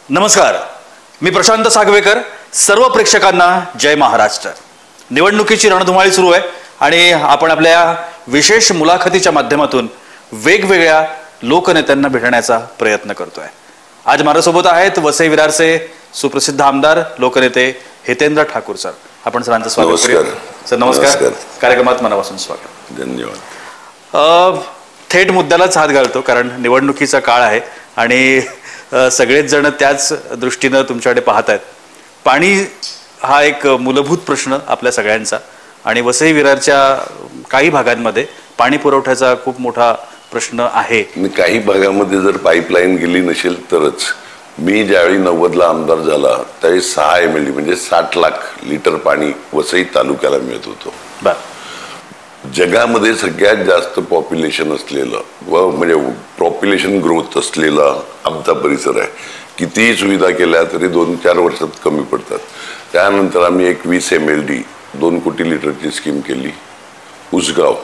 नमस्कार, मी प्रशांत सागवेकर. सर्व प्रेक्षकांना जय महाराष्ट्र. निवडणुकीची रणधुमाळी सुरू आहे आणि आपण आपल्या विशेष मुलाखतीच्या माध्यमातून वेगवेगळ्या लोकनेत्यांना भेटण्याचा प्रयत्न करतोय. आज माझ्यासोबत आहेत वसई विरारचे सुप्रसिद्ध आमदार लोकनेते हितेंद्र ठाकूर सर. आपण सरांचं स्वागत करूया. सर नमस्कार. कार्यक्रमात मनापासून स्वागत. धन्यवाद. थेट मुद्द्यालाच हात घालतो कारण निवडणुकीचा काळ आहे आणि सगळेच जण त्याच दृष्टीनं तुमच्याकडे पाहत आहेत. पाणी हा एक मूलभूत प्रश्न आपल्या सगळ्यांचा आणि वसई विरारच्या काही भागांमध्ये पाणी पुरवठ्याचा खूप मोठा प्रश्न आहे. काही भागामध्ये जर पाईपलाईन गेली नसेल तरच. मी ज्यावेळी 90ला आमदार झाला त्यावेळी 6 MLD म्हणजे 60 लाख लिटर पाणी वसई तालुक्याला मिळत होतं. जगामध्ये सगळ्यात जास्त पॉप्युलेशन असलेलं व म्हणजे पॉप्युलेशन ग्रोथ असलेला आमचा परिसर आहे. कितीही सुविधा केल्या तरी 2-4 वर्षात कमी पडतात. त्यानंतर आम्ही एक 20 MLD 2 कोटी लिटरची स्कीम केली उसगाव.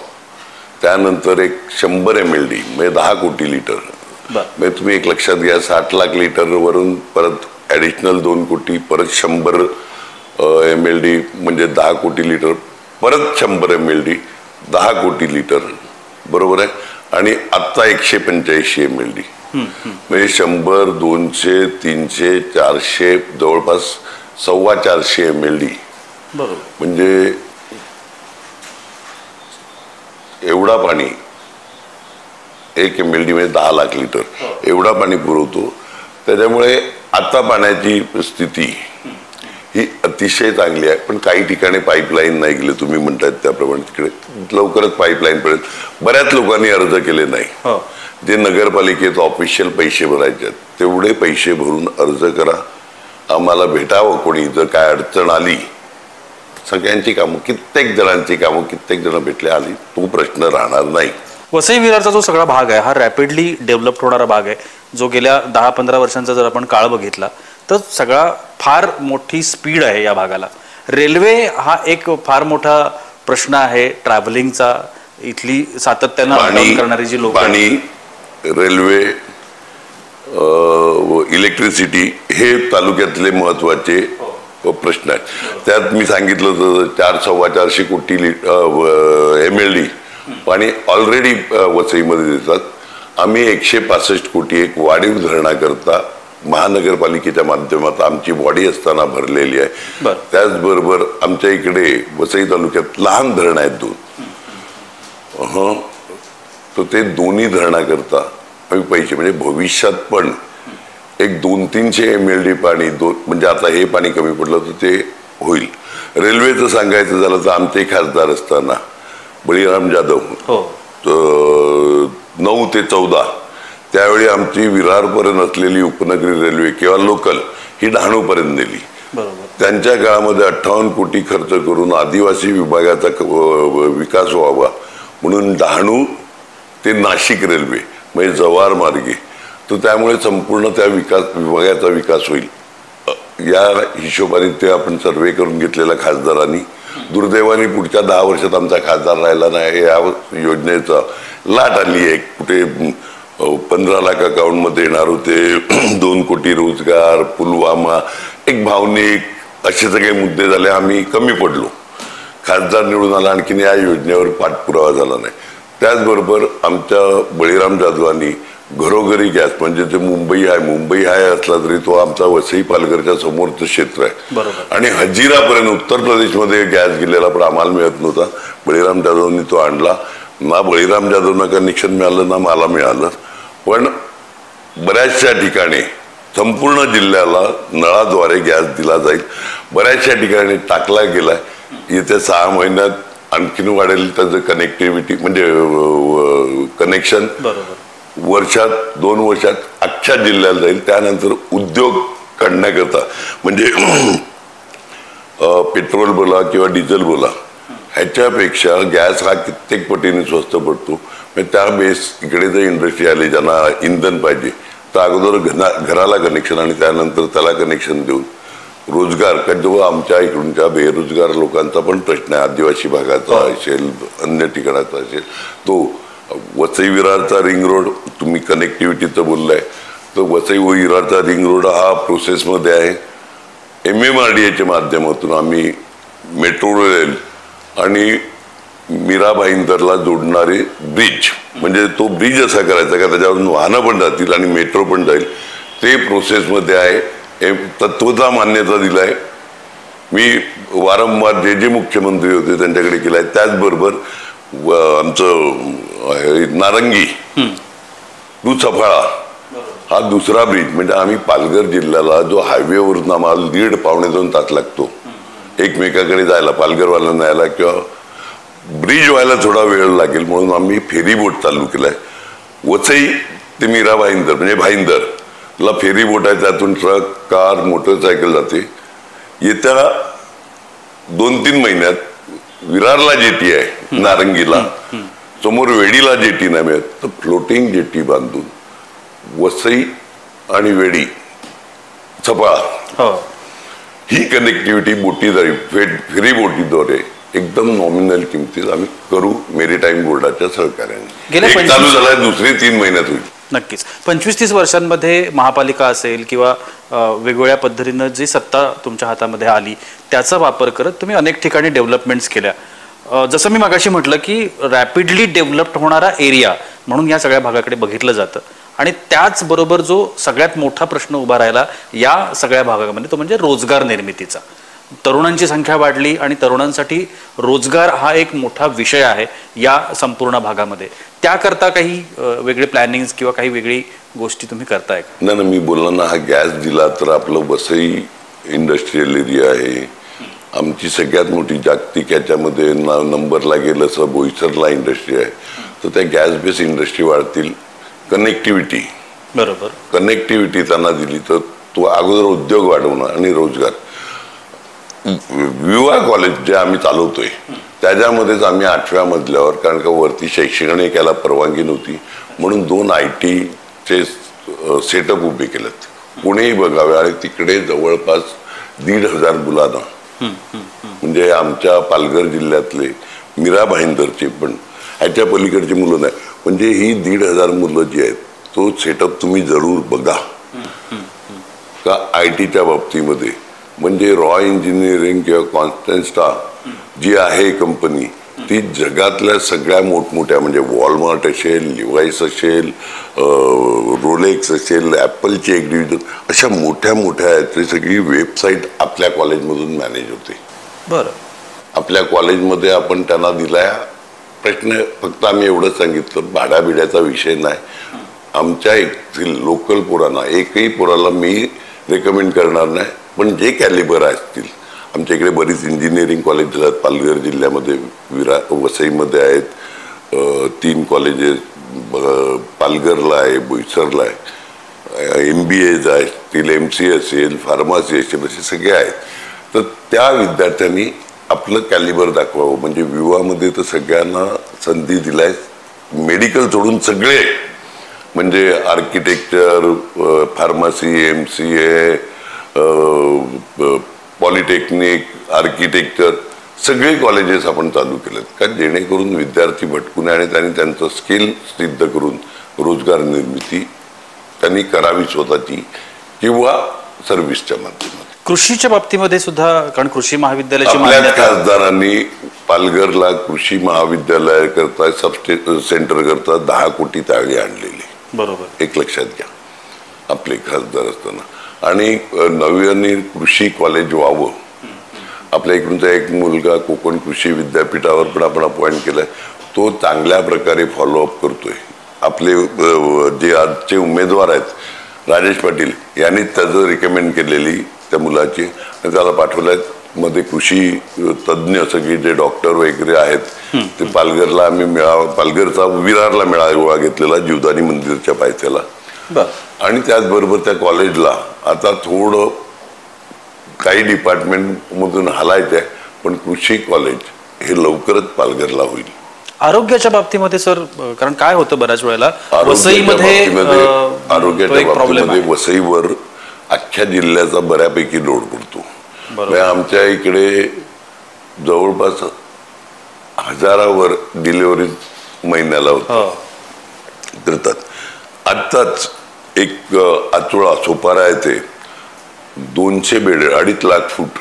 त्यानंतर एक 100 MLD म्हणजे 10 कोटी लिटर. म्हणजे तुम्ही एक लक्षात घ्या, 60 लाख लिटरवरून परत ॲडिशनल 2 कोटी, परत 100 MLD म्हणजे 10 कोटी लिटर, परत 100 MLD 10 कोटी लिटर, बरोबर आहे. आणि आत्ता 185 MLD म्हणजे 100, 200, 300, 400 जवळपास 450 MLD. म्हणजे एवढा पाणी 1 MLD म्हणजे 10 लाख लिटर एवढा पाणी पुरवतो. त्याच्यामुळे आता पाण्याची स्थिती ही अतिशय चांगली आहे. पण काही ठिकाणी पाईपलाईन नाही गेले, तुम्ही म्हणतायत त्याप्रमाणे तिकडे लवकरच पाईपलाईन पडेल. बऱ्याच लोकांनी अर्ज केले नाही. जे नगरपालिकेत ऑफिशियल पैसे भरायचे आहेत तेवढे पैसे भरून अर्ज करा, आम्हाला भेटावं कोणी. जर काय अडचण आली, सगळ्यांची कामं, कित्येक जणांची कामं कित्येक जण भेटले आली, तो प्रश्न राहणार नाही. वसई विरारचा जो सगळा भाग आहे हा रॅपिडली डेव्हलप होणारा भाग आहे, जो गेल्या 10-15 वर्षांचा जर आपण काळ बघितला तर सगळा फार मोठी स्पीड आहे या भागाला. रेल्वे हा एक फार मोठा प्रश्न आहे ट्रॅव्हलिंगचा. इथली सातत्यानं अपडाऊन करणारी जी लोक, पाणी, रेल्वे, इलेक्ट्रिसिटी हे तालुक्यातले महत्वाचे प्रश्न आहेत. त्यात मी सांगितलं तर 400-450 कोटी MLD पाणी ऑलरेडी वसईमध्ये देतात. आम्ही 165 कोटी एक वाढीव धरणाकरता महानगरपालिकेच्या माध्यमात आमची बॉडी असताना भरलेली आहे. त्याचबरोबर आमच्या इकडे वसई तालुक्यात लहान धरण आहेत 2. तर ते दोन्ही धरणाकरता आम्ही पैसे म्हणजे भविष्यात पण एक 200-300 MLD पाणी म्हणजे आता हे पाणी कमी पडलं तर ते होईल. रेल्वेचं सांगायचं झालं तर आमचे खासदार असताना बळीराम जाधव 9 ते 14 त्यावेळी आमची विरारपर्यंत असलेली उपनगरी रेल्वे किंवा लोकल ही डहाणूपर्यंत नेली. त्यांच्या काळामध्ये 58 कोटी खर्च करून आदिवासी विभागाचा विकास व्हावा म्हणून डहाणू ते नाशिक रेल्वे म्हणजे जव्हार मार्गे, तर त्यामुळे संपूर्ण त्या विभागाचा विकास होईल या हिशोबाने ते आपण सर्वे करून घेतलेल्या खासदारांनी. दुर्दैवाने पुढच्या 10 वर्षात आमचा खासदार राहिला नाही. या योजनेचा लाट आली आहे. कुठे 15 लाख अकाउंटमध्ये येणार होते, 2 कोटी रोजगार, पुलवामा, एक भावनिक असे सगळे मुद्दे झाले. आम्ही कमी पडलो. खासदार निवडून आला, आणखीन या योजनेवर पाठपुरावा झाला नाही. त्याचबरोबर आमच्या बळीराम जाधवांनी घरोघरी गॅस म्हणजे ते मुंबई आहे असला तरी तो आमचा वसई पालघरच्या समोरचं क्षेत्र आहे आणि हजीरापर्यंत उत्तर प्रदेशमध्ये गॅस गेलेला पण आम्हाला मिळत नव्हता. बळीराम जाधवांनी तो आणला. ना बळीराम जाधवना कनेक्शन मिळालं ना मला मिळालं. पण बऱ्याचशा ठिकाणी संपूर्ण जिल्ह्याला नळाद्वारे गॅस दिला जाईल. बऱ्याचशा ठिकाणी टाकला गेलाय. येत्या 6 महिन्यात आणखीन वाढेल त्याचं कनेक्टिव्हिटी म्हणजे कनेक्शन. वर्षात 2 वर्षात अख्ख्या जिल्ह्याला जाईल. त्यानंतर उद्योग काढण्याकरता म्हणजे पेट्रोल बोला किंवा डिझेल बोला ह्याच्यापेक्षा गॅस हा कित्येक पटीने स्वस्त पडतो. त्या बेस इकडे जर इंडस्ट्री आली ज्यांना इंधन पाहिजे तर अगोदर घराला कनेक्शन आणि त्यानंतर त्याला कनेक्शन देऊन रोजगार. कारण जो आमच्या इकडूनच्या बेरोजगार लोकांचा पण प्रश्न आहे, आदिवासी भागाचा असेल अन्य ठिकाणाचा असेल, तो वसई विरारचा रिंग रोड तुम्ही कनेक्टिव्हिटीचं बोललाय. तर वसई व विरारचा रिंग रोड हा प्रोसेसमध्ये आहे. MMRDAच्या माध्यमातून आम्ही मेट्रो रेल आणि मीरा भाईंदरला जोडणारे ब्रिज, म्हणजे तो ब्रिज असा करायचा का त्याच्यावरून वाहनं पण जातील आणि मेट्रो पण जाईल, ते प्रोसेसमध्ये आहे. तत्वता मान्यता दिलाय. मी वारंवार जे मुख्यमंत्री होते त्यांच्याकडे केलाय. त्याचबरोबर आमचं नारंगी दुसफळा हा दुसरा ब्रिज, म्हणजे आम्ही पालघर जिल्ह्याला जो हायवेवरून आम्हाला 1.5-2 तास लागतो एकमेकाकडे जायला, पालघरवाल्यांना यायला किंवा ब्रिज व्हायला थोडा वेळ लागेल म्हणून आम्ही फेरी बोट चालू केलाय. वसई ते मीरा भाईंदर म्हणजे भाईंदरला फेरी बोट आहे, त्यातून ट्रक, कार, मोटरसायकल जाते. येत्या 2-3 महिन्यात विरारला जेटी आहे, नारंगीला समोर वेडीला जेटी नाही मिळत, तर फ्लोटिंग जेटी बांधून वसई आणि वेडी सफाळा ही कनेक्टिव्हिटी बोटीद्वारे फेरी बोटीद्वारे एकदम नॉमिनल किमतीत आम्ही करू. मेरीटाईम बोर्डाच्या सहकार्याने चालू झालाय, दुसरे 3 महिन्यात होईल. नक्कीच. 25-30 वर्षांमध्ये महापालिका असेल किंवा वेगवेगळ्या पद्धतीनं जी सत्ता तुमच्या हातामध्ये आली त्याचा वापर करत तुम्ही अनेक ठिकाणी डेव्हलपमेंट्स केल्या. जसं मी मगाशी म्हटलं की रॅपिडली डेव्हलप्ड होणारा एरिया म्हणून या सगळ्या भागाकडे बघितलं जातं आणि त्याचबरोबर जो सगळ्यात मोठा प्रश्न उभा राहिला या सगळ्या भागामध्ये तो म्हणजे रोजगार निर्मितीचा. तरुणांची संख्या वाढली आणि तरुणांसाठी रोजगार हा एक मोठा विषय आहे या संपूर्ण भागामध्ये. त्याकरता काही वेगळे प्लॅनिंग किंवा काही वेगळी गोष्टी तुम्ही करताय? नाही, मी बोललो ना, हा गॅस दिला तर आपलं वसई इंडस्ट्रीयल एरिया आहे. आमची सगळ्यात मोठी जागतिक याच्यामध्ये नंबरला गेलं असं बोईसरला इंडस्ट्री आहे. तर त्या गॅस बेस इंडस्ट्री वाढतील. कनेक्टिव्हिटी, बरोबर, कनेक्टिव्हिटी त्यांना दिली तर तो अगोदर उद्योग वाढवणं आणि रोजगार. विवा कॉलेज जे आम्ही चालवतोय त्याच्यामध्येच आम्ही 8व्या मजल्यावर, कारण का वरती शैक्षणिक याला परवानगी नव्हती म्हणून 2 IT चे सेटअप उभे केलेत. पुणेही बघावे आणि तिकडे जवळपास 1,500 मुलांना, म्हणजे आमच्या पालघर जिल्ह्यातले मीरा भाईंदरचे पण ह्याच्या पलीकडची मुलं नाही, म्हणजे ही 1,500 मुलं जी आहेत तो सेटअप तुम्ही जरूर बघा. का ITच्या बाबतीमध्ये म्हणजे रॉ इंजिनिअरिंग किंवा कॉन्स्टन्टा जी आहे कंपनी ती जगातल्या सगळ्या मोठमोठ्या, म्हणजे वॉलमार्ट असेल, लिव्हाईस असेल, रोलेक्स असेल, ॲपलची एक डिव्हिजन, अशा मोठ्या मोठ्या याची सगळी वेबसाईट आपल्या कॉलेजमधून मॅनेज होते. बरं, आपल्या कॉलेजमध्ये आपण त्यांना दिलाय. प्रश्न फक्त आम्ही एवढंच सांगितलं, भाड्याबिड्याचा विषय नाही. आमच्या येथील लोकल पोरांना, एकही पोराला मी रेकमेंड करणार नाही, पण जे कॅलिबर असतील, आमच्या इकडे बरीच इंजिनिअरिंग कॉलेजेस आहेत पालघर जिल्ह्यामध्ये, वसईमध्ये आहेत 3 कॉलेजेस, पालघरला आहे, बोईसरला आहे, MBAs असतील, MCA असेल, फार्मसी असेल, असे सगळे आहेत. तर त्या विद्यार्थ्यांनी आपलं कॅलिबर दाखवावं. म्हणजे विवाहामध्ये तर सगळ्यांना संधी दिलाय, मेडिकल सोडून सगळे, म्हणजे architecture, pharmacy, MCA, polytechnic, architecture, सगळे कॉलेजेस आपण चालू केलेत का जेणेकरून विद्यार्थी भटकू नये आणि त्यांनी त्यांचं स्किल सिद्ध करून रोजगार निर्मिती त्यांनी करावी स्वतःची किंवा सर्व्हिसच्या माध्यमातून. कृषीच्या बाबतीमध्ये सुद्धा, कारण कृषी महाविद्यालयाची आपल्या खासदारांनी पालघरला कृषी महाविद्यालय करता, सेंटर करता 10 कोटी ताळी आणलेली. बरोबर, एक लक्षात घ्या आपले खासदार असताना. आणि नव्याने कृषी कॉलेज व्हावं. आपल्या इकडूनचा एक मुलगा कोकण कृषी विद्यापीठावर पण आपण अपॉइंट केलाय, तो चांगल्या प्रकारे फॉलोअप करतोय. आपले जे आजचे उमेदवार आहेत राजेश पाटील यांनी त्याचं रिकमेंड केलेली त्या मुलाची आणि त्याला पाठवलंय. मध्ये कृषी तज्ज्ञ सगळे जे डॉक्टर वगैरे आहेत ते पालघरला आम्ही पालघरचा विरारला मेळावा घेतलेला जीवदानी मंदिरच्या पायथ्याला. आणि त्याचबरोबर त्या कॉलेजला आता थोडं काही डिपार्टमेंट मधून हलायचं आहे, पण कृषी कॉलेज हे लवकरच पालघरला होईल. आरोग्याच्या बाबतीमध्ये सर, कारण काय होतं बऱ्याच वेळेला आरोग्याच्या बाबतीमध्ये वसईवर अख्ख्या जिल्ह्याचा बऱ्यापैकी लोड पडतो. आमच्या इकडे जवळपास 1000वर डिलिव्हरी महिन्याला करतात. आत्ताच एक आचोळा सोपारा येथे 200 बेड 2.5 लाख फूट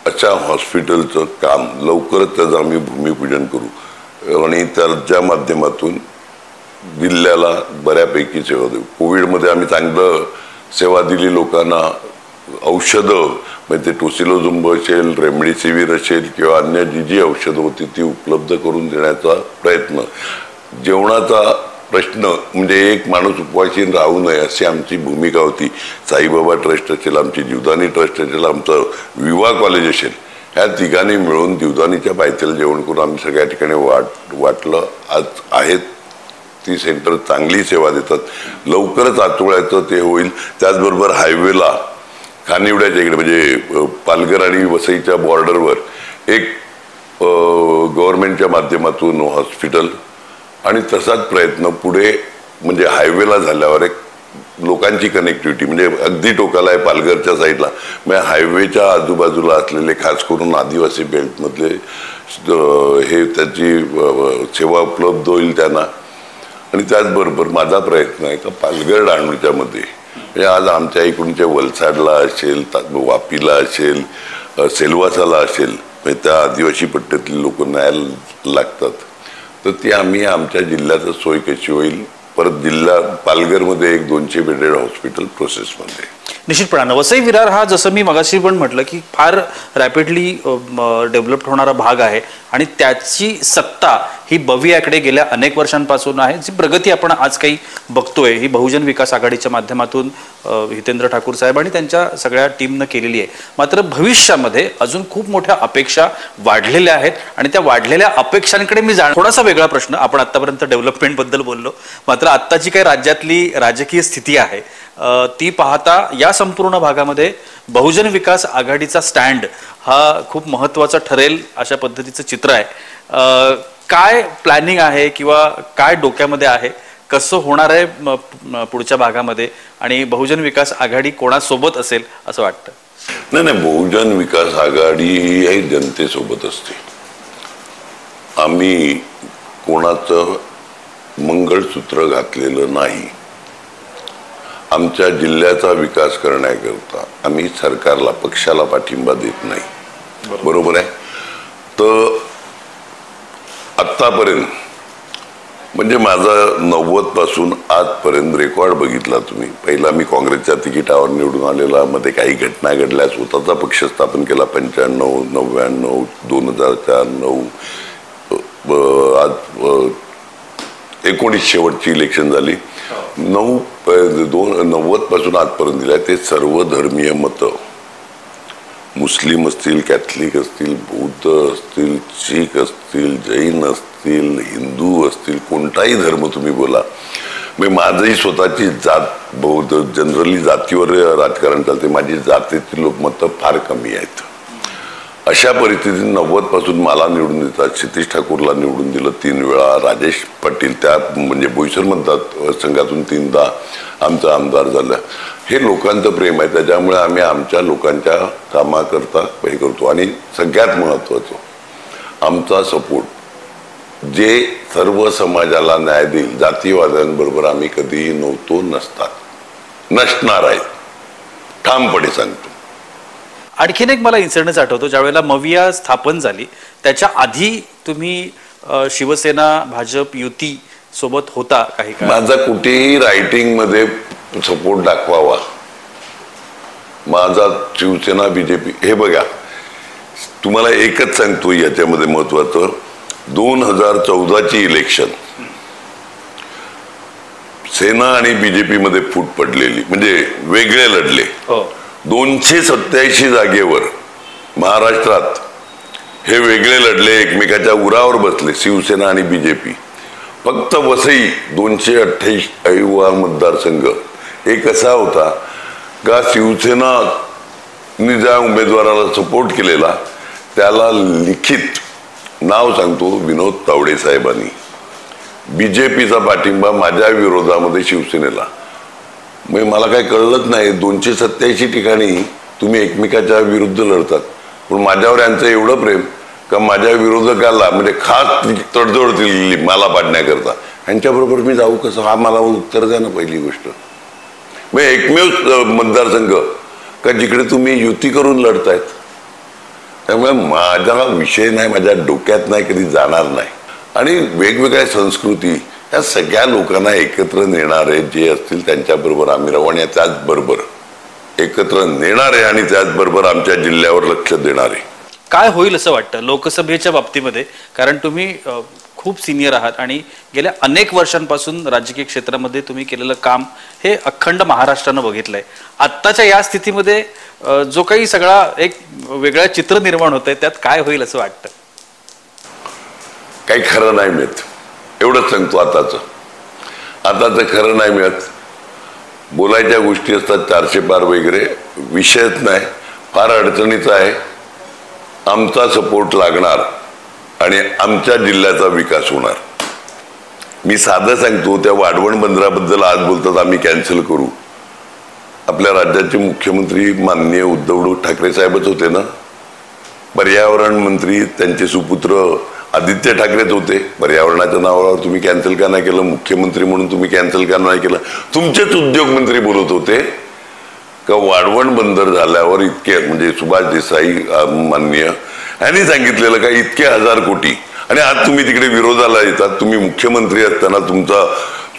अशा हॉस्पिटलचं काम लवकरच त्याचं आम्ही भूमिपूजन करू आणि त्याच्या माध्यमातून जिल्ह्याला बऱ्यापैकी सेवा देऊ. कोविडमध्ये आम्ही चांगलं सेवा दिली लोकांना. औषधं म्हणजे ते टोसिलोझुंब असेल, रेमडेसिवीर असेल किंवा अन्य जी औषधं होती ती उपलब्ध करून देण्याचा प्रयत्न. जेवणाचा प्रश्न म्हणजे एक माणूस उपवासी राहू नये अशी आमची भूमिका होती. साईबाबा ट्रस्ट असेल, आमची जीवदानी ट्रस्ट असेल, आमचं विवाह कॉलेज असेल, ह्या तिघांनी मिळून जीवदानीच्या पायथ्याला जेवण करून आम्ही सगळ्या ठिकाणी वाटलं. आज आहेत ती सेंटर चांगली सेवा देतात. लवकरच आचोळ्याचं ते होईल. त्याचबरोबर हायवेला खानिवड्याच्या इकडे म्हणजे पालघर आणि वसईच्या बॉर्डरवर एक गव्हर्नमेंटच्या माध्यमातून हॉस्पिटल आणि तसाच प्रयत्न पुढे म्हणजे हायवेला झाल्यावर एक लोकांची कनेक्टिव्हिटी म्हणजे अगदी टोकाला आहे पालघरच्या साईडला. म्हणजे हायवेच्या आजूबाजूला असलेले खास करून आदिवासी बेल्टमधले हे त्याची सेवा उपलब्ध होईल त्यांना. आणि त्याचबरोबर माझा प्रयत्न आहे का पालघर डहाणूच्या मध्ये म्हणजे आज आमच्या इकडूनच्या वलसाडला असेल, वापीला असेल, सेलवासाला असेल, म्हणजे त्या आदिवासी पट्ट्यातली लोक न्यायला लागतात. तर ते आम्ही आमच्या जिल्ह्यात सोय कशी होईल. परत जिल्हा पालघरमध्ये एक 200 बेडेड हॉस्पिटल प्रोसेसमध्ये. निश्चितपणानं वसई विरार हा जसं मी मगाशी पण म्हटलं की फार रॅपिडली डेव्हलप होणारा भाग आहे आणि त्याची सत्ता ही बवियाकडे गेल्या अनेक वर्षांपासून आहे. जी प्रगती आपण आज काही बघतोय ही बहुजन विकास आघाडीच्या माध्यमातून हितेंद्र ठाकूर साहेब आणि त्यांच्या सगळ्या टीमनं केलेली आहे. मात्र भविष्यामध्ये अजून खूप मोठ्या अपेक्षा वाढलेल्या आहेत आणि त्या वाढलेल्या अपेक्षांकडे मी थोडासा वेगळा प्रश्न. आपण आतापर्यंत डेव्हलपमेंटबद्दल बोललो, मात्र आत्ताची काही राज्यातली राजकीय स्थिती आहे ती पाहता या संपूर्ण भागामध्ये बहुजन विकास आघाडीचा स्टँड हा खूप महत्त्वाचा ठरेल अशा पद्धतीचं चित्र आहे. काय प्लॅनिंग आहे किंवा काय डोक्यामध्ये आहे, कसं होणार आहे पुढच्या भागामध्ये आणि बहुजन विकास आघाडी कोणासोबत असेल असं वाटतं? नाही, बहुजन विकास आघाडी ही जनतेसोबत असते. आम्ही कोणाचं मंगळसूत्र घातलेलं नाही. आमच्या जिल्ह्याचा विकास करण्याकरता आम्ही सरकारला पक्षाला पाठिंबा देत नाही. बरोबर आहे. तर आत्तापर्यंत म्हणजे माझा 90 पासून आजपर्यंत रेकॉर्ड बघितला तुम्ही. पहिला मी काँग्रेसच्या तिकिटावर निवडून आलेला, मध्ये काही घटना घडल्या, स्वतःचा पक्ष स्थापन केला 95, 99, 2004, 9 आज 19 शेवटची इलेक्शन झाली. 90 पासून आजपर्यंत दिलाय ते सर्व धर्मीय मतं, मुस्लिम असतील, कॅथलिक असतील, बौद्ध असतील, शीख असतील, जैन असतील, हिंदू असतील, कोणताही धर्म तुम्ही बोला. म्हणजे माझी स्वतःची जात बौद्ध, जनरली जातीवर राजकारण चालते, माझी जातीतील लोक मतं फार कमी आहेत. अशा परिस्थितीत 90 पासून मला निवडून देतात. क्षितिज ठाकूरला निवडून दिलं 3 वेळा. राजेश पाटील त्या म्हणजे बोईसर मतदारसंघातून 3दा आमचा आमदार झाला. हे लोकांचं प्रेम आहे. त्याच्यामुळे आम्ही आमच्या लोकांच्या कामाकरता हे करतो. आणि सगळ्यात महत्त्वाचं आमचा सपोर्ट जे सर्व समाजाला न्याय देईल. जातीवाद्यांबरोबर आम्ही कधीही नव्हतो, नसणार आहे, ठामपणे सांगतो. आणखीन एक मला इन्सिडेंट आठवतो, ज्यावेळेला मविया स्थापन झाली त्याच्या आधी तुम्ही शिवसेना भाजप युती सोबत होता काही काळ. माझा कुठेही रायटिंग मध्ये सपोर्ट दाखवावा. माझा शिवसेना बीजेपी हे बघा, तुम्हाला एकच सांगतो याच्यामध्ये महत्वाचं. 2014ची इलेक्शन सेना आणि बीजेपी मध्ये फूट पडलेली, म्हणजे वेगळे लढले. 287 जागेवर महाराष्ट्रात हे वेगळे लढले, एकमेकाच्या उरावर बसले शिवसेना आणि बीजेपी. फक्त वसई 228 मतदारसंघ एक असा होता का शिवसेना ज्या उमेदवाराला सपोर्ट केलेला त्याला लिखित नाव सांगतो विनोद तावडे साहेबांनी. बीजेपीचा पाठिंबा माझ्या विरोधामध्ये शिवसेनेला. मग मला काय कळलंच नाही. 287 ठिकाणी तुम्ही एकमेकाच्या विरुद्ध लढतात, पण माझ्यावर यांचं एवढं प्रेम का माझ्या विरोधकाला म्हणजे खास तडजोड दिली मला पाडण्याकरता. ह्यांच्याबरोबर मी जाऊ कसं, हा मला उत्तर द्या ना पहिली गोष्ट. मग एकमेव मतदारसंघ का जिकडे तुम्ही युती करून लढतायत. त्यामुळे माझा विषय नाही, माझ्या डोक्यात नाही, कधी जाणार नाही. आणि वेगवेगळ्या संस्कृती या सगळ्या लोकांना एकत्र नेणारे जे असतील त्यांच्याबरोबर आम्ही राहू आणि त्याचबरोबर एकत्र नेणारे आणि त्याचबरोबर आमच्या जिल्ह्यावर लक्ष देणारे. काय होईल असं वाटतं लोकसभेच्या बाबतीमध्ये, कारण तुम्ही खूप सिनियर आहात आणि गेल्या अनेक वर्षांपासून राजकीय क्षेत्रामध्ये तुम्ही केलेलं काम हे अखंड महाराष्ट्रानं बघितलंय. आत्ताच्या या स्थितीमध्ये जो काही सगळा एक वेगळं चित्र निर्माण होतंय त्यात काय होईल असं वाटतं? काही खरं नाही मिळत एवढंच सांगतो. आताचं खरं नाही मिळत. बोलायच्या गोष्टी असतात 400 पार वगैरे, विषयच नाही, फार अडचणीचा आहे. आमचा सपोर्ट लागणार आणि आमच्या जिल्ह्याचा विकास होणार. मी साधं सांगतो, त्या वाढवण बंदराबद्दल आज बोलतात आम्ही कॅन्सल करू. आपल्या राज्याचे मुख्यमंत्री माननीय उद्धव ठाकरे साहेबच होते ना. पर्यावरण मंत्री त्यांचे सुपुत्र आदित्य ठाकरेच होते. पर्यावरणाच्या नावावर तुम्ही कॅन्सल का नाही केलं? मुख्यमंत्री म्हणून तुम्ही कॅन्सल का नाही केलं? तुमचेच उद्योगमंत्री बोलत होते का वाढवण बंदर झाल्यावर इतके, म्हणजे सुभाष देसाई माननीय यांनी सांगितलेलं का इतके 1000 कोटी, आणि आज तुम्ही तिकडे विरोधाला येतात. तुम्ही मुख्यमंत्री असताना तुमचा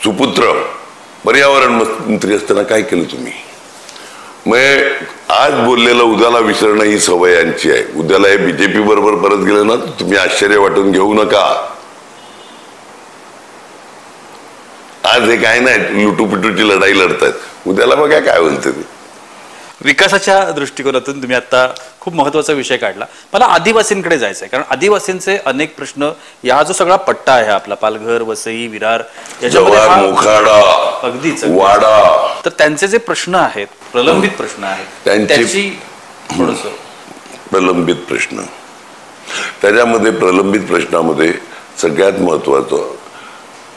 सुपुत्र पर्यावरण मंत्री असताना काय केलं तुम्ही? मग आज बोललेलं उद्याला विसरणं ही सवय यांची आहे. उद्याला हे बीजेपी बरोबर परत गेलं ना तुम्ही आश्चर्य वाटून घेऊ नका. आज हे काय नाही लुटूपिटूची लढाई लढतायत, उद्याला बघा काय बोलते ते. विकासाच्या दृष्टिकोनातून तुम्ही आता खूप महत्वाचा विषय काढला. मला आदिवासींकडे जायचं आहे, कारण आदिवासींचे अनेक प्रश्न, या जो सगळा पट्टा आहे आपला पालघर, वसई, विरार, मोखाडा, अगदीच वाडा, तर त्यांचे जे प्रश्न आहेत, प्रलंबित प्रश्न आहेत, त्यांची प्रलंबित प्रश्न, त्याच्यामध्ये प्रलंबित प्रश्नामध्ये सगळ्यात महत्वाचं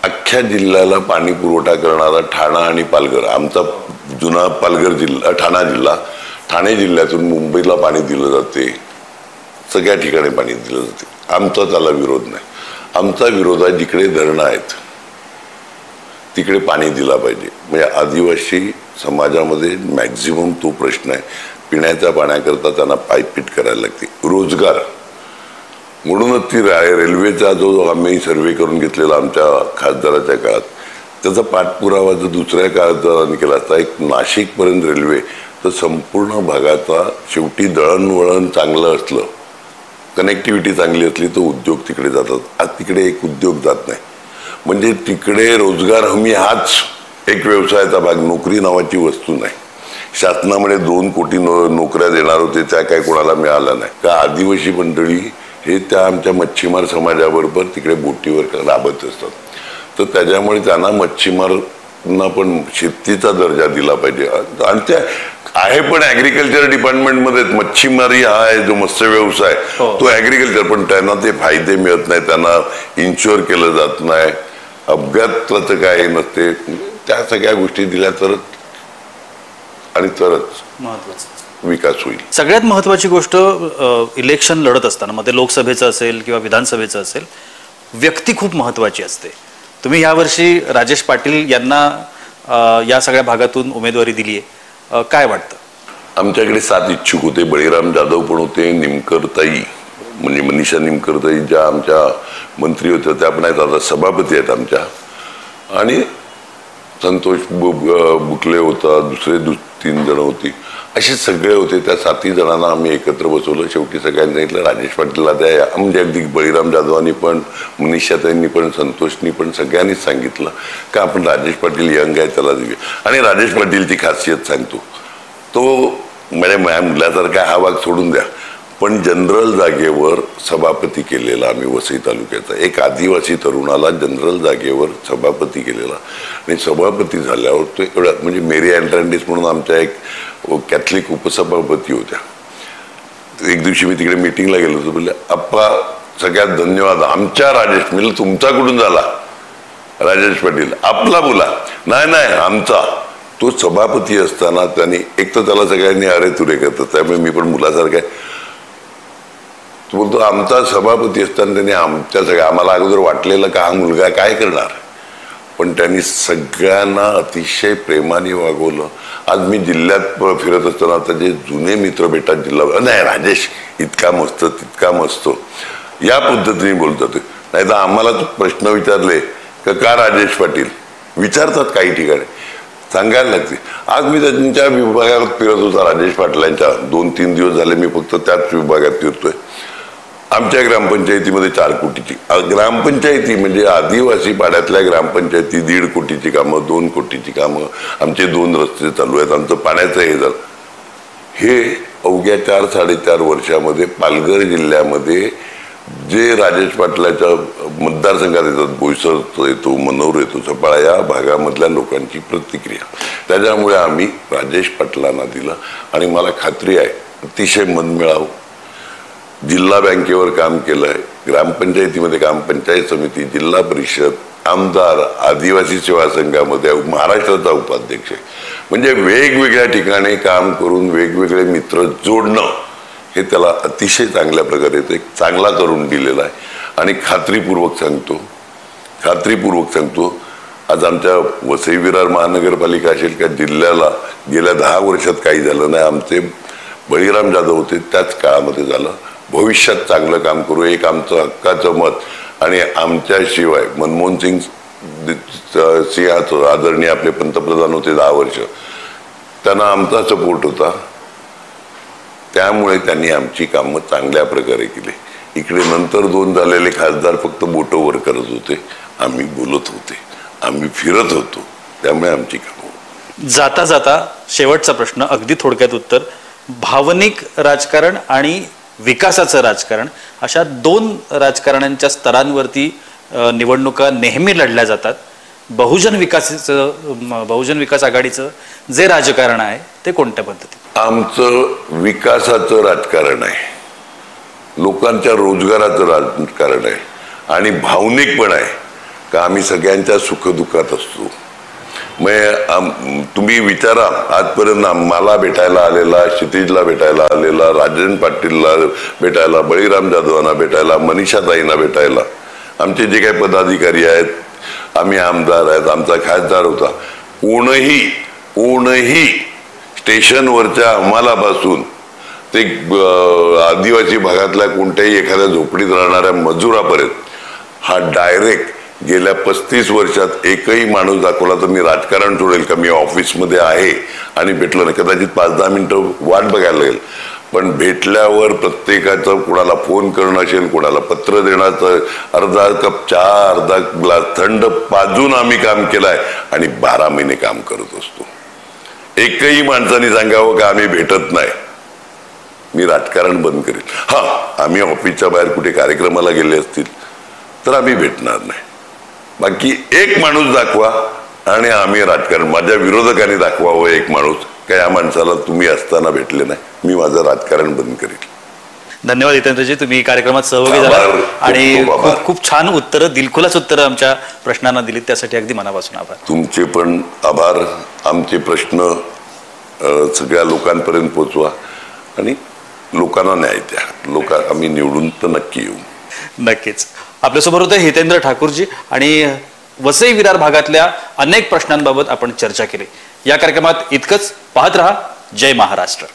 अख्ख्या जिल्ह्याला पाणी पुरवठा करणारा ठाणा आणि पालघर, आमचा जुना पालघर जिल्हा, ठाणे जिल्ह्यातून मुंबईला पाणी दिलं जाते. सगळ्या ठिकाणी पाणी दिलं जाते. आमचा त्याला विरोध नाही. आमचा विरोध आहे जिकडे धरणं आहेत तिकडे पाणी दिला पाहिजे. म्हणजे आदिवासी समाजामध्ये मॅक्झिमम तो प्रश्न आहे. पिण्याच्या पाण्याकरता त्यांना पायपीट करायला लागते. रोजगार म्हणूनच ती रेल्वेचा जो आम्ही सर्वे करून घेतलेला आमच्या खासदाराच्या काळात, त्याचा पाठपुरावा जर दुसऱ्या काळात केला असता, एक नाशिकपर्यंत रेल्वे, तर संपूर्ण भागाचा शेवटी दळणवळण चांगलं असलं, कनेक्टिव्हिटी चांगली असली तर उद्योग तिकडे जातात. आज तिकडे एक उद्योग जात नाही. म्हणजे तिकडे रोजगार हमी हाच एक व्यवसायाचा भाग, नोकरी नावाची वस्तू नाही. शासनामध्ये 2 कोटी नोकऱ्या देणार होते, त्या काय कोणाला मिळाल्या नाही. का आदिवासी मंडळी हे त्या आमच्या मच्छीमार समाजाबरोबर तिकडे बोटीवर राबत असतात. तर त्याच्यामुळे त्यांना मच्छीमारांना पण शेतीचा दर्जा दिला पाहिजे. आणि त्या आहे पण ॲग्रिकल्चर डिपार्टमेंटमध्ये मच्छीमारी हा आहे जो मत्स्य व्यवसाय, तो ॲग्रिकल्चर, पण त्यांना ते फायदे मिळत नाही, त्यांना इन्शुअर केलं जात नाही, अपघाताचं काही नसते. त्या सगळ्या गोष्टी दिल्या तरच आणि तरच विकास होईल. सगळ्यात महत्वाची गोष्ट, इलेक्शन लढत असताना मध्ये लोकसभेचं असेल किंवा विधानसभेचं असेल, व्यक्ती खूप महत्वाची असते. तुम्ही यावर्षी राजेश पाटील यांना या सगळ्या भागातून उमेदवारी दिली आहे, काय वाटतं? आमच्याकडे 7 इच्छुक होते. बळीराम जाधव पण होते, निमकरताई म्हणजे मनीषा निमकरताई ज्या आमच्या मंत्री होत्या त्या पण आहेत, आता सभापती आहेत आमच्या, आणि संतोष बुकले होता, दुसरे 3 जण होती, असे सगळे होते. त्या 7 जणांना आम्ही एकत्र बसवलं. शेवटी सगळ्यांनी सांगितलं राजेश पाटीलला द्या. म्हणजे अगदी बळीराम जाधवांनी पण, मनीषाताईंनी पण, संतोषनी पण, सगळ्यांनीच सांगितलं का आपण राजेश पाटील यंग आहे त्याला देऊया. आणि राजेश पाटीलची खासियत सांगतो, तो म्हणजे माझ्या मुलासारखा हा भाग सोडून द्या, पण जनरल जागेवर सभापती केलेला आम्ही वसई तालुक्याचा. एक आदिवासी तरुणाला जनरल जागेवर सभापती केलेला, आणि सभापती झाल्यावर तो एवढा, म्हणजे मेरी अँट्रांडिस म्हणून आमच्या एक कॅथलिक उपसभापती होत्या. एक दिवशी मी तिकडे मीटिंगला गेलो होतो, बोलले आप्पा सगळ्यात धन्यवाद, आमच्या राजेश, म्हणजे तुमचा कुठून झाला राजेश पाटील, आपला बोला, नाही आमचा. तो सभापती असताना त्यांनी एक तर त्याला सगळ्यांनी अरे तुरे करतात, त्यामुळे मी पण मुलासारखा आहे. तो बोलतो आमचा सभापती असताना त्यांनी आमच्या सगळ्या, आम्हाला अगोदर वाटलेलं का हा मुलगा काय करणार, पण त्यांनी सगळ्यांना अतिशय प्रेमाने वागवलं. आज मी जिल्ह्यात फिरत असताना आता जे जुने मित्र भेटतात जिल्हा, नाही राजेश इतका मस्त तितका मस्त या पद्धतीने बोलतात. नाही तर आम्हाला प्रश्न विचारले का राजेश पाटील विचारतात काही ठिकाणी, सांगायला लागते. आज मी त्यांच्या विभागात फिरत होता, राजेश पाटलांच्या 2-3 दिवस झाले मी फक्त त्याच विभागात फिरतोय. आमच्या ग्रामपंचायतीमध्ये 4 कोटीची ग्रामपंचायती म्हणजे आदिवासी पाड्यातल्या ग्रामपंचायती 1.5 कोटीची कामं, 2 कोटीची कामं, आमचे 2 रस्ते चालू आहेत, आमचं पाण्याचं हे झालं. हे अवघ्या 4-4.5 वर्षामध्ये पालघर जिल्ह्यामध्ये जे राजेश पाटलाच्या मतदारसंघात येतात, बोईसर येतो, मनोर येतो, सफाळा या भागामधल्या लोकांची प्रतिक्रिया, त्याच्यामुळे आम्ही राजेश पाटलांना दिलं. आणि मला खात्री आहे अतिशय मनमिळावू जिल्हा बँकेवर काम केलंय, ग्रामपंचायतीमध्ये काम, पंचायत समिती, जिल्हा परिषद, आमदार, आदिवासी सेवा संघामध्ये महाराष्ट्राचा उपाध्यक्ष आहे. म्हणजे वेगवेगळ्या ठिकाणी काम करून वेगवेगळे मित्र जोडणं हे त्याला अतिशय चांगल्या प्रकारे एक चांगला करून दिलेला आहे. आणि खात्रीपूर्वक सांगतो आज आमच्या वसई विरार महानगरपालिका असेल का जिल्ह्याला गेल्या 10 वर्षात काही झालं नाही. आमचे बळीराम जाधव होते त्याच काळामध्ये झालं. भविष्यात चांगलं काम करू एक आमचं हक्काचं मत. आणि आमच्याशिवाय मनमोहन सिंहाचं आदरणीय आपले पंतप्रधान होते 10 वर्ष, त्यांना आमचा सपोर्ट होता, त्यामुळे त्यांनी आमची कामं चांगल्या प्रकारे केली. इकडे नंतर 2 झालेले खासदार फक्त बोटं वर करत होते, आम्ही बोलत होते, आम्ही फिरत होतो, त्यामुळे आमची कामं. जाता जाता शेवटचा प्रश्न, अगदी थोडक्यात उत्तर. भावनिक राजकारण आणि विकासाचं राजकारण अशा 2 राजकारण्यांच्या स्तरांवरती निवडणुका नेहमी लढल्या जातात. बहुजन विकास आघाडीचं जे राजकारण आहे ते कोणत्या पद्धतीत? आमचं विकासाचं राजकारण आहे, लोकांच्या रोजगाराचं राजकारण आहे आणि भावनिक पण आहे का आम्ही सगळ्यांच्या सुखदुःखात असतो. मग तुम्ही विचारा आजपर्यंत मला भेटायला आलेला, क्षितिजला भेटायला आलेला, राजन पाटीलला भेटायला, बळीराम जाधवांना भेटायला, मनीषाताईंना भेटायला, आमचे जे काही पदाधिकारी आहेत, आम्ही आमदार आहेत, आमचा खासदार होता, कोणही स्टेशनवरच्या हमालापासून ते आदिवासी भागातल्या कोणत्याही एखाद्या झोपडीत राहणाऱ्या मजुरापर्यंत हा डायरेक्ट गेल्या 35 वर्षात एकही माणूस दाखवला तर मी राजकारण सोडेल का, मी ऑफिसमध्ये आहे आणि भेटलो नाही, कदाचित 5-10 मिनिटं वाट बघायला लागेल, पण भेटल्यावर प्रत्येकाचं कोणाला फोन करणं असेल, कोणाला पत्र देण्याचं, अर्धा कप चहा, अर्धा ग्लास थंड पाजून आम्ही काम केलंय आणि 12 महिने काम करत असतो. एकही माणसाने सांगावं का आम्ही भेटत नाही, मी राजकारण बंद करेल. आम्ही ऑफिसच्या बाहेर कुठे कार्यक्रमाला गेले असतील तर आम्ही भेटणार नाही. बाकी एक माणूस दाखवा आणि आम्ही राजकारण, माझ्या विरोधकांनी दाखवावं एक माणूस का या माणसाला तुम्ही असताना भेटले नाही, मी माझं राजकारण बंद करेल. धन्यवाद हितेंद्रजी, तुम्ही कार्यक्रमात सहभागी झाला आणि खूप छान उत्तरं, दिलखुलास उत्तरं आमच्या प्रश्नांना दिलीत, त्यासाठी अगदी मनापासून आभार. तुमचे पण आभार. आमचे प्रश्न सगळ्या लोकांपर्यंत पोहोचवा आणि लोकांना न्याय द्या. आम्ही निवडून तर नक्की येऊ. नक्कीच. आपल्यासोबत होते हितेंद्र ठाकूरजी आणि वसई विरार भागातल्या अनेक प्रश्नांबाबत आपण चर्चा केली. या कार्यक्रमात इतकंच. पाहत रहा जय महाराष्ट्र.